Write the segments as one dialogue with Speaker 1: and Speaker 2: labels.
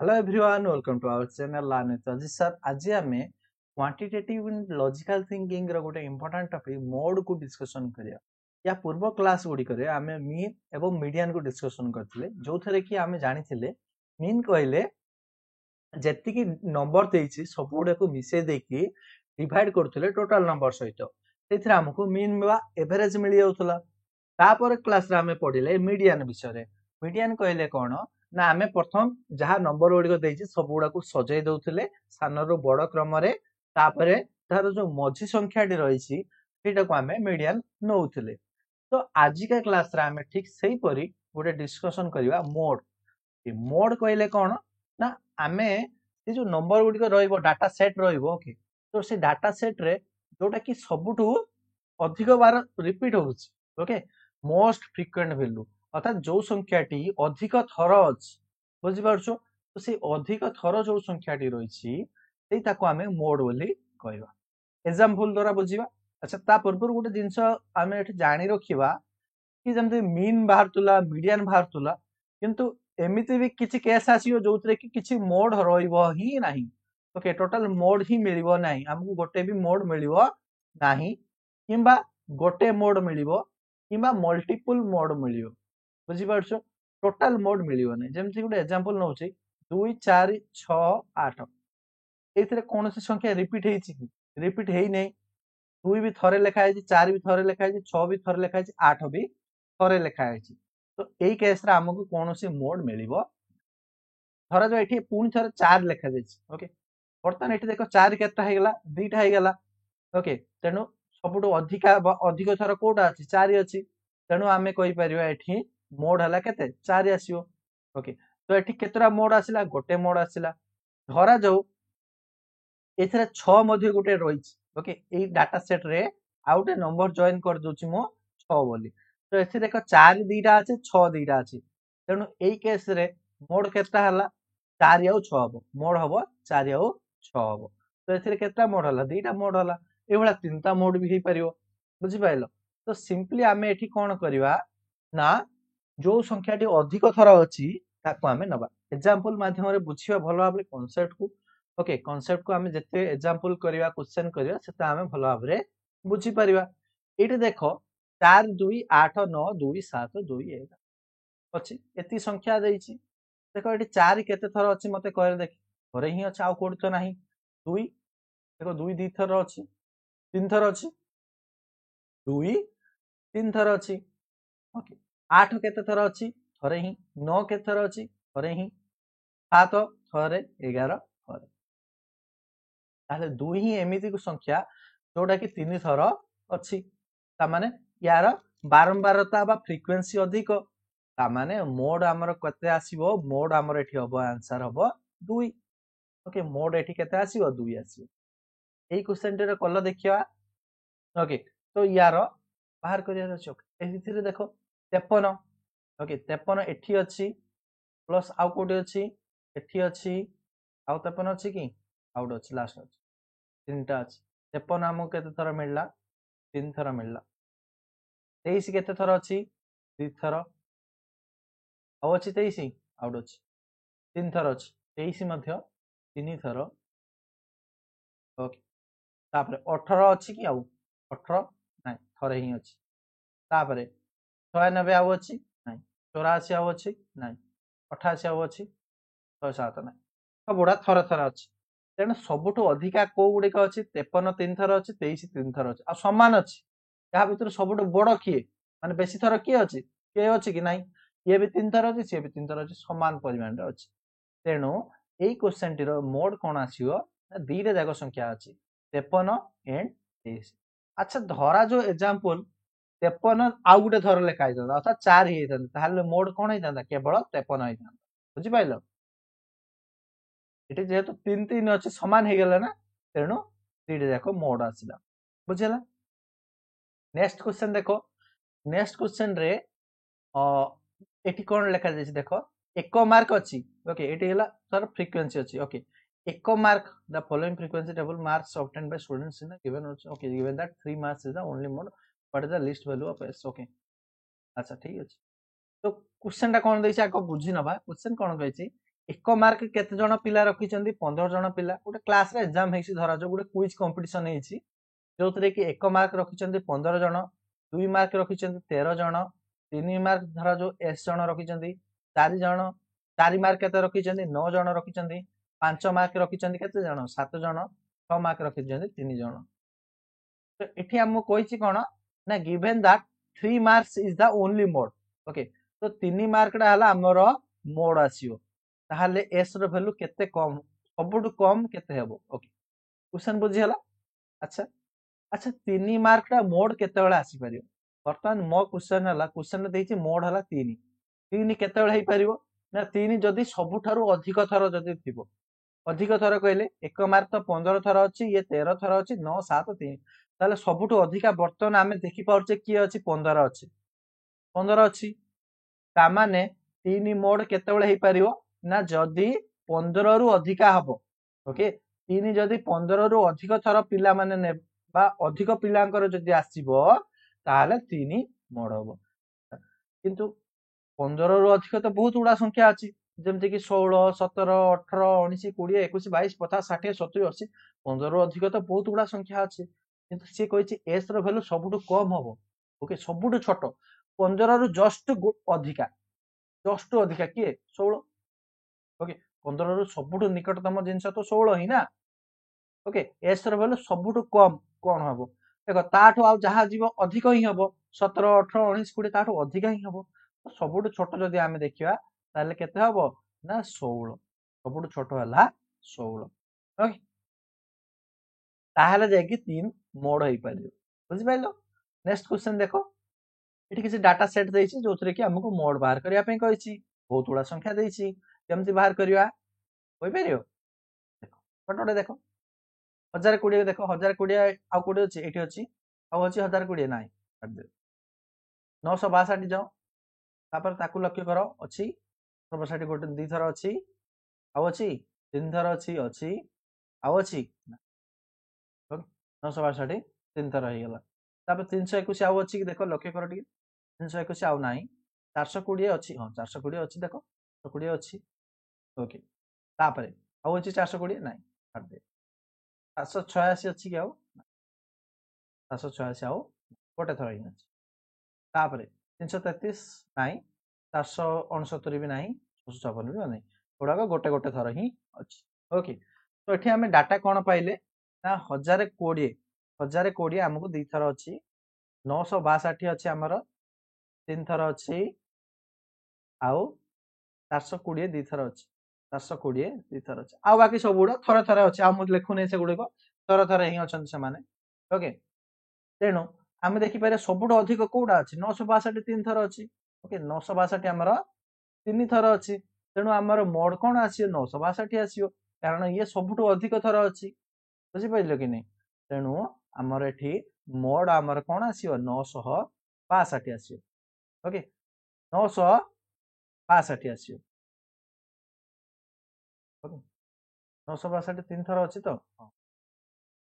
Speaker 1: Hello everyone, welcome to our channel Learn with Ajit sir. आज आमे quantitative and logical thinking रो गोटे important topic mode को discussion करिया। या पूर्व क्लास गुडी करे आमे मीन एवं मीडियन को डिस्कशन करथिले जो थरे कि आमे जानिथिले मीन कहले जेतिकी नंबर देइछि सब गुडे को मिसे देकी डिवाइड करथिले टोटल नंबर सहित सेथिरा हमकु मीन बा एवरेज मिल जाउथला। तापर क्लास रे आमे पढिले मीडियन विषय रे। मीडियन कहले कोन ना आमे प्रथम जहा नंबर गुडी को देइछि सब गुडा को सजाई दउथिले सानरो बड़ क्रम रे। तापर तार जो मझी संख्याटी रहिछि सेटा को आमे मीडियन नउथिले। तो आज का क्लास रे आमे ठीक सही परी गोटे डिस्कशन करिवा मोड। मोड कहले कोन ना आमे से जो नंबर गुडी को रहइबो डाटा सेट रहइबो ओके। तो से डाटा सेट रे जोटा कि सबुठु अधिक बार रिपीट होउछि ओके मोस्ट फ्रिक्वेंट वैल्यू अर्थात जो संख्याटी अधिक थर अछि बुझि पारछो। तो से अधिक थर जो संख्याटी रहिछि सेई ताको आमे मोड बोली कहबा। एग्जांपल द्वारा बुझिबा। अच्छा ता पूर्व गोटे जिंस आमे एठी जानि रखिबा कि जमते मीन बाहरतुला मीडियन बाहरतुला किंतु एमिति भी किछि केस आसीयो जोतरे कि किछि मोड रहइबो ही नाही ओके टोटल मोड ही मिलिबो नाही हमकु गोटे भी मोड मिलिबो नाही किंबा गोटे मोड मिलिबो किंबा मल्टीपल मोड मिलिबो बुझि पारछो। टोटल मोड मिलिबो नाही जेमति गोटे एग्जांपल नउछि 2 4 6 8 एथिरे कोनोसी संख्या रिपीट हेछि कि रिपीट हेइ नै 2 भी थरे लेखा हेछि 4 भी थरे लेखा हेछि 6 भी थरे लेखा हेछि 8 भी थरे लेखा हेछि। तो एई केस रे हमकु कोनोसी मोड मिलिबो धरा जो एठी पुनी थरे 4 लेखा जायछि ओके वर्तमान एठी देखो 4 केता हे गेला 2 टा हे गेला ओके तेनु सबुटो अधिका अधिक थर कोटा अछि 4 अछि तेनु आमे कहि परिबा एठी मोड हला केते 4 आसीओ ओके। तो एठी केतरा मोड आसिला गोटे मोड आसिला धरा जो एथरे 6 मध्ये गोटे रहिछि ओके एई डाटा सेट रे आउटे नंबर जॉइन कर दोछि मो 6 बोली। तो एथि देखो 4 2टा अछि 6 2टा अछि तेनु एई केस रे मोड केता हला 4 आउ 6 हबो मोड हबो 4 आउ 6 हबो। तो एथिरे केता मोड हला 2टा मोड हला एवला तीनटा मोड भी हे परियो बुझि पाइलो। तो सिंपली आमे एठी कोन करिवा ना जो संख्याटी अधिक थर अछि ताको आमे नबा एग्जांपल माध्यम रे बुझिबा भलो भाबरे कांसेप्ट को ओके कांसेप्ट को आमे जते एग्जांपल करिवा क्वेश्चन करिवा सेता आमे भलो भाबरे बुझि परिवा। एठी देखो 4 2 8 9 2 7 2 1 अछि एती संख्या देइछि देखो एठी 4 केते थर अछि मते कहले देखि थरे ही अछि आउ कोड तो नाही 2 देखो 2 दी थर अछि 3 थर अछि 2 3 थर अछि ओके 8 केते थर अछि थरे ही 9 केते थर अछि थरे ही 7 थरे 11 थरे ताले 2 ही एमिति को संख्या जोटा कि 3 थर अछि ता माने यार बारंबारता बा फ्रीक्वेंसी अधिक ता माने मोड हमर कते आसीबो मोड हमर एठी हबो आंसर हबो 2 ओके मोड एठी केते आसीबो 2 आसीबो। एई क्वेश्चन रे कल देखिया ओके। तो यार बाहर करिया अछि ओके एथिरे देखो 53 ओके 53 एठी अछि प्लस आउ कोटे अछि एठी अछि आउ 53 अछि कि आउट अछि लास्ट अछि तीनटा अछि 53 हमकु केते थर मिलला 3 थर मिलला 23 केते थर अछि 2 थर आउ अछि 23 आउट अछि 3 थर अछि 23 मध्ये 3 थर ओके। तापरे 18 अछि कि आउ 18 नाही थरे ही अछि तापरे 96 आउ अछि नाही 84 आउ अछि नाही 88 आउ अछि 107 नाही सबुडा थर थर अछि तेन सबुठु अधिका को गुडी का अछि 53 3 थर अछि 23 3 थर अछि आ समान अछि या भितर सबुठु बड़ किए माने बेसी थर किए अछि के अछि कि नाही ये भी 3 थर अछि से भी 3 थर अछि समान परिमाण रे अछि तेनु एई क्वेश्चन टिर मोड कोन आसीओ दीटा जाक संख्या अछि 53 एंड 23। अच्छा धरा जो एग्जांपल 53 आउ गुटे थर लेखा आइता अर्थात 4 ही हेतन ताहाले मोड कोन हेतन केवल 53 हेतन बुझि पाइलो। एठी जेहेतु 3 3 अछि समान हे गेला ना तेनु दीटा जाक मोड आसीला बुझिला। नेक्स्ट क्वेश्चन देखो नेक्स्ट क्वेश्चन रे एठी कोन लेखा जायछि देखो एक मार्क अछि ओके एठी हला सर फ्रीक्वेंसी अछि ओके एक mark the following frequency table marks obtained by students in the given okay given that 3 marks is the only mode what is the least value of S okay. अच्छा ठीक अछि तो question टा कोन दैछि आको बुझि नबा क्वेश्चन कोन कहैछि एक मार्क केते जण पिला रखिचंदी 15 जण पिला गोटे क्लास रे एग्जाम हेसी धरा जो गोटे क्विज कंपटीशन हेसी जोतरे कि 1 मार्क रखिचंदी 15 जण 2 मार्क रखिचंदी 13 जण 3 मार्क धरा जो एस जण रखिचंदी 4 जण 4 मार्क केते रखिचंदी 9 जण रखिचंदी 5 मार्क रखिचंदी केते जण 7 जण 6 मार्क रखिचंदी 3 जण तो एठी हमको कहिछि कोन ना given that 3 marks is the only mode okay तो 3 मार्क डा हला हमरो मोड आसीओ ताहले एस रो वैल्यू केते कम सबुटु कम केते हेबो ओके क्वेश्चन बुझी हला अच्छा अच्छा 3 मार्क टा मोड केते बेला आसी परियो वर्तमान मो क्वेश्चन हला क्वेश्चन देछि मोड हला 3 3 केते बेला हे परियो ना 3 जदी सबुठारु अधिक थरो जदी थिबो अधिक थर कहले 1 मार्क तो 15 थर अछि ये 13 थर अछि 9 7 3 ताले सबुठु अधिका वर्तमान आमे देखि पाउचे की अछि 15 अछि 15 अछि ता माने 3 मोड केते बेला हे परियो ना जदी 15 रु अधिका हबो ओके 3 जदी 15 रु अधिक थर पिला माने ने बा अधिक पिलांकर जदी आसीबो ताले 3 मोड हबो किंतु 15 रु अधिक तो बहुत गुडा संख्या अछि जेमति कि 16 17 18 19 20 21 22 50 60 70 80 15 रु अधिक तो बहुत गुडा संख्या अछि किंतु से कहिछि एस रो वैल्यू सबुटु कम हबो ओके सबुटु छोट 15 रु जस्ट अधिका किए 16 ओके 15 रु सबुटु निकटतम जिंस तो 16 ही ना ओके एस रो वैल्यू सबुटु कम कोन हबो देखो ताठो आ जहा जीवो अधिक ही हबो 17 18 19 20 ताठो अधिक ही हबो तो सबुटु छोट जदी आमे देखिबा ताले केते हबो ना 16 सबुटु छोट हला 16 ओके ताहले जाय कि 3 मोड होई पारियो बुझि पाइलो नेक्स्ट क्वेश्चन देखो एठी किसी डाटा सेट देछि जोथरे कि हमको मोड बाहर करिया पे कहिछि बहुत बड़ा संख्या देछि केमति बाहर करिया होई पारियो देखो फटोटे देखो 1020 देखो 1020 आ कोडे अछि एठी अछि आ अछि 1020 नाही काट दे 962 जाओ तापर ताकू लक्ष्य करो अछि 962 गोटे दी थर अछि आ अछि तीन थर अछि आ अछि 962 तीन थर हे गला तापर 321 आ अछि देखो लक्ष्य करो टी 321 आउ नाही 420 अछि हां 420 अछि देखो 420 अछि ओके तापर आउ अछि 420 नाही काट दे 786 अछि कि आउ 786 आउ गोटे थर ही अछि तापर 333 नाही 469 भी नाही 656 भी नाही ओडाको गोटे गोटे थर ही अछि ओके तो एठी हमें डाटा कोन पाइले ना 1020 हमको दी थर अछि 962 अछि हमर तीन थर अछि आउ 420 दी थर अछि 420 दी थर अछि आ बाकी सब गुडा थर थर अछि आ मु लेखु नै से गुडे को थर थर ही अछन से माने ओके तेणु आमे देखि पारे सबुठो अधिक कोडा अछि 962 तीन थर अछि ओके 962 हमर तीन थर अछि तेणु हमर मोड कोन आसी 962 आसीओ कारण ये सबुठो अधिक थर अछि बुझि पाइलो कि नै तेणु हमर एठी मोड हमर कोन आसीओ 962 आसीओ ओके 962 आसीओ ओके 962 तीन थर अछि तो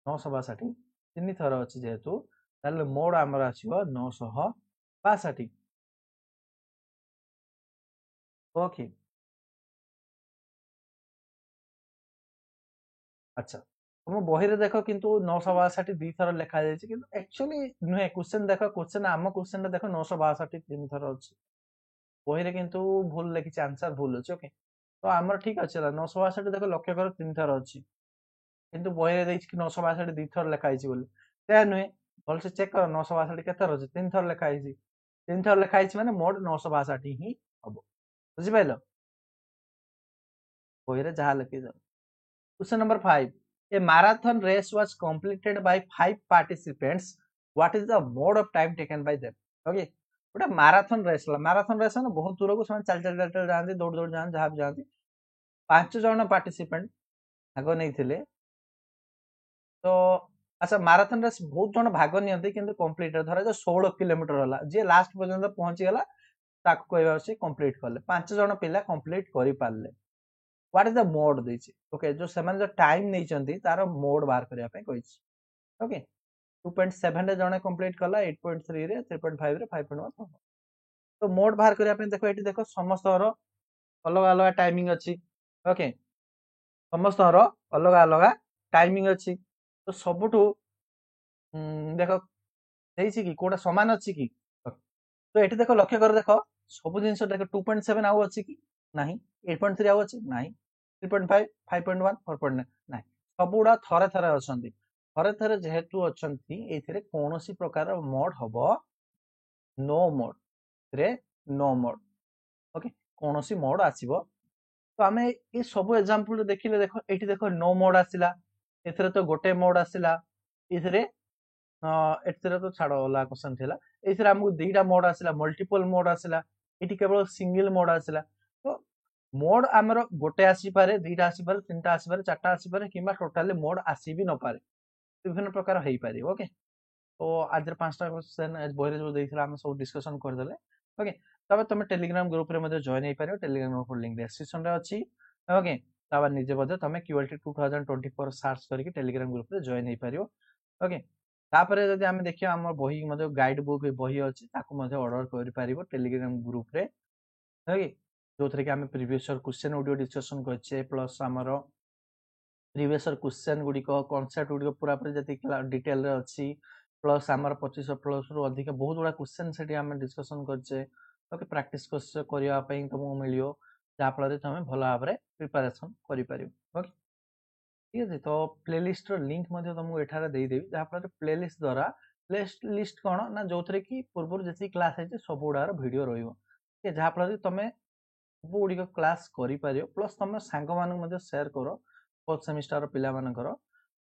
Speaker 1: 962 तीन थर अछि जेहेतु ताले मोड हमर आसीओ 962 ओके अच्छा तुम बही रे देखो किंतु 962 दी थर लिखा जायछि किंतु एक्चुअली नुहे क्वेश्चन देखो क्वेश्चन आम क्वेश्चन रे देखो 962 तीन थर अछि बही रे किंतु भूल लिखिछि आंसर भूल अछि ओके तो हमर ठीक अछि 962 देखो लक्ष्य करो तीन थर अछि किंतु बही रे दैछि कि 962 दी थर लिखा जायछि बोली ते नुहे भल से चेक करो 962 केते थर अछि तीन थर लिखा जायछि तीन थर लिखा जायछि माने मोड 962 ही हबो बुझि पाइलो बही रे जहा लिखि जाओ Question number 5. A marathon race was completed by 5 participants. What is the mode of time taken by them? Okay. गोटे माराथन रेस माराथन रेस ना बहुत दूर को चल चल चल जाती दौड़ दौड़ जाती जहाँ भी जाती 5 जन पार्टिसिपेंट भाग नहीं तो अच्छा माराथन रेस बहुत जन भाग नियंती किंतु कंप्लीट धरा जो 16 किलोमीटर होला जे लास्ट पर्यंत पहुंची गला ताको कहबा से कंप्लीट करले 5 जन पिला कंप्लीट करि पारले व्हाट इज द मोड देछि ओके जो सेमान जो टाइम नै चंती तार मोड बाहर करिया पे कहिछि ओके 2.7 रे जने कंप्लीट कला 8.3 रे 3.5 रे 5.1 तो मोड बाहर करिया पे देखो एठी देखो समस्त रो अलग अलग टाइमिंग अछि ओके समस्त अलग अलग टाइमिंग अच्छी तो सबुठू देख देछि कि कोटा समान अछि कि तो एठी देखो लक्ष्य कर देखो सब जिनिस देख 2.7 आउ अछि कि नाही 8.3 आउ अछि नाही 3.5 5.1 4.9 नाही सबुडा थरे थरे अछंती थरे थरे जेहेतु अछंती एथिरे कोनोसी प्रकार मोड हबो नो मोड रे नो मोड ओके कोनोसी मोड आसीबो तो आमे ए सब एग्जांपल देखिले देखो एठी देखो नो मोड आसिला एथिरे तो गोटे मोड आसिला एथिरे एथिरे तो छाड़ वाला क्वेश्चन थिला एथिरे हमकु दुईटा मोड आसिला मल्टीपल मोड आसिला एठी केवल सिंगल मोड आसिला तो मोड हमर गोटे आसी पारे दुईटा आसी पारे तीनटा आसी पारे चारटा आसी पारे किबा टोटली मोड आसी भी न पारे विभिन्न प्रकार हेई पारे ओके तो आज पांचटा क्वेश्चन बहिरे जो देइथिला हम सब डिस्कशन कर देले ओके तबे तुम टेलीग्राम ग्रुप रे मध्ये जॉइन हेई पारे टेलीग्राम ग्रुप लिंक डिस्क्रिप्शन रे अछि ओके तबे निजे मध्ये तुम क्यूएलटी 2024 सर्च करके टेलीग्राम ग्रुप रे जॉइन हेई पारियो ओके तापरे जदि आमे देखियो हमर बही मध्ये गाइड बुक बही अछि ताकू मध्ये ऑर्डर करि पारिबो टेलीग्राम ग्रुप रे ओके जोथरे कि आमे प्रीवियस क्वेश्चन ऑडियो डिस्कशन करछे प्लस हमर प्रीवियस क्वेश्चन गुडी को कांसेप्ट गुडी को पूरा पूरी जति डिटेल रे अछि प्लस हमर 25 प्लस रु अधिक बहुत बड़ा क्वेश्चन सेठी आमे डिस्कशन करछे ओके प्रैक्टिस करिया पई तुमको मिलियो जा फल तुम भल भाव में प्रिपरेशन करि पारिबो ओके ठीक अछि तो प्लेलिस्ट रो लिंक मध्ये तुमको एठारे देई देबी जा फल प्लेलिस्ट द्वारा प्लेलिस्ट लिस्ट कोन ना जोथरे कि पूर्व जति क्लास है सब गुडार वीडियो रहइबो ठीक जा फल तुम बुडी को क्लास करि पारियो प्लस तुम सांग मान मध्ये शेयर करो फोर्थ सेमिस्टर पिला मानकर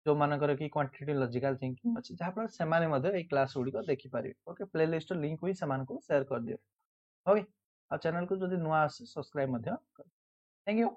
Speaker 1: जो मानकर कि क्वांटिटी लॉजिकल थिंकिंग अछि जहा पर से माने मध्ये ए क्लास गुडी को देखि पारिबे ओके प्लेलिस्ट लिंक भी से मान को शेयर कर दियो ओके आ चैनल को जदि नुआ आसे सब्सक्राइब मध्ये थैंक यू